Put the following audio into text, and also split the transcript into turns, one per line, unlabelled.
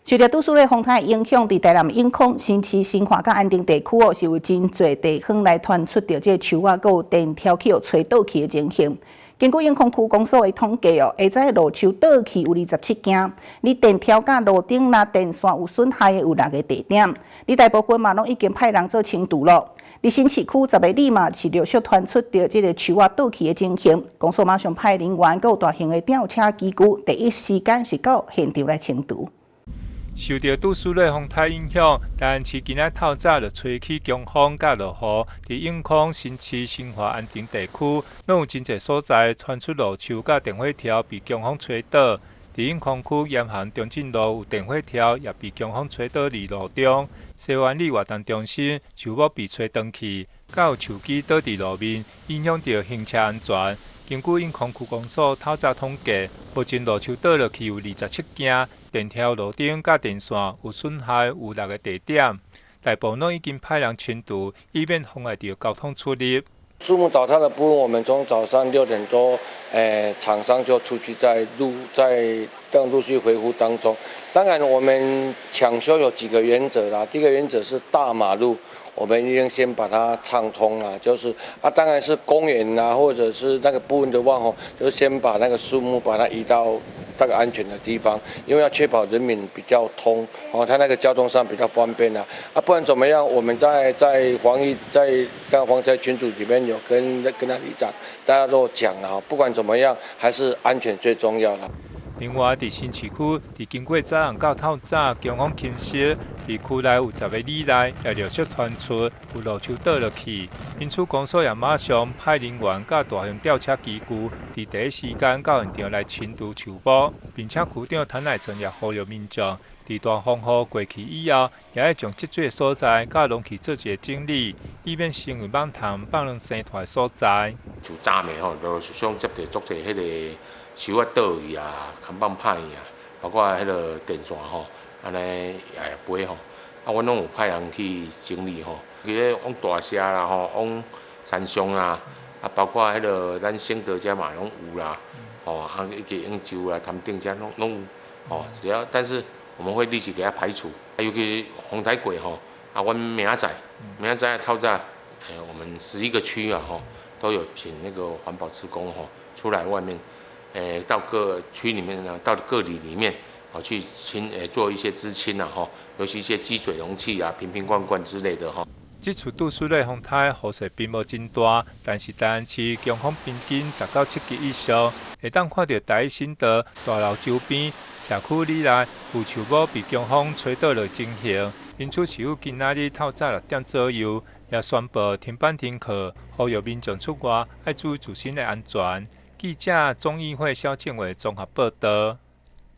受到都市类风台影响，伫台南永康、新市、新化、甲安定地区是有真侪地方来传出着这树啊，佮有电条去吹倒去的情形。根据永康区公所的统计下载路树倒去有27件，你电条甲路顶若电线有损害的有6个地点，你大部分嘛拢已经派人做清除了。伫新市区10个里嘛是陆续传出着这个树啊倒去的情形，公所马上派人员佮有大型的吊车机具，第一时间是到现场来清除。
受到都市类风台影响，台南市今仔透早就吹起强风甲落雨，伫永康、新市、新化、安定地区，拢有真侪所在传出路树甲电火条被强风吹倒。伫永康区沿航中正路有电火条也被强风吹倒伫路中，西湾里活动中心树木被吹断去，甲有树枝倒伫路面，影响到行车安全。根据永康区公所透早统计，目前路树倒落去有27件，电条、路顶甲电线有损害有6个地点，大部分拢已经派人清除，以免妨碍到交通出入。
树木倒塌的部分，我们从早上6点多，厂商就出去在陆续恢复当中。当然，我们抢修有几个原则啦。第一个原则是大马路，我们一定先把它畅通啦，就是当然是公园啊，或者是那个部分的话就先把那个树木把它移到那个安全的地方，因为要确保人民比较通它那个交通上比较方便啦。不管怎么样，我们在防疫刚防灾群组里面有跟他里长大家都讲了不管怎么样，还是安全最重要啦。
另外，伫新市区，伫经过早上到透早强风侵袭，伫区内有10个里内也陆续传出有路树倒落去，因此公所也马上派人员甲大型吊车机具，伫第一时间到现场来清除树木，并且区长谭乃成也呼吁民众，伫大风雨过去以后，也要将积水的所在甲拢去做一个整理，以免成为网坛放任生态的所在。
就早暝就想接着足侪迄个树啊倒去啊，看板歹去啊，包括迄个电线安尼也飞阮拢有派人去整理其实往大社啦往山上啊，包括迄个咱省德遮嘛拢有啦，一个永州啊、潭顶遮拢有只要但是我们会立即给它排除，尤其风台过阮明仔载透早我们11个区啊都有请那个环保职工出来外面。到各区里面呢，到各里里面去做一些知青尤其一些积水容器啊、瓶罐之类的
这次都市类风台雨势并无真大，但是台南市强风平均达到7级以上，会当看到台新德大楼周边社区里内有树木被强风吹倒的情形，因此市府今仔日透早6点左右也宣布停班停课，呼吁民众出外要注意自身的安全。记者中议会萧建伟综合报道。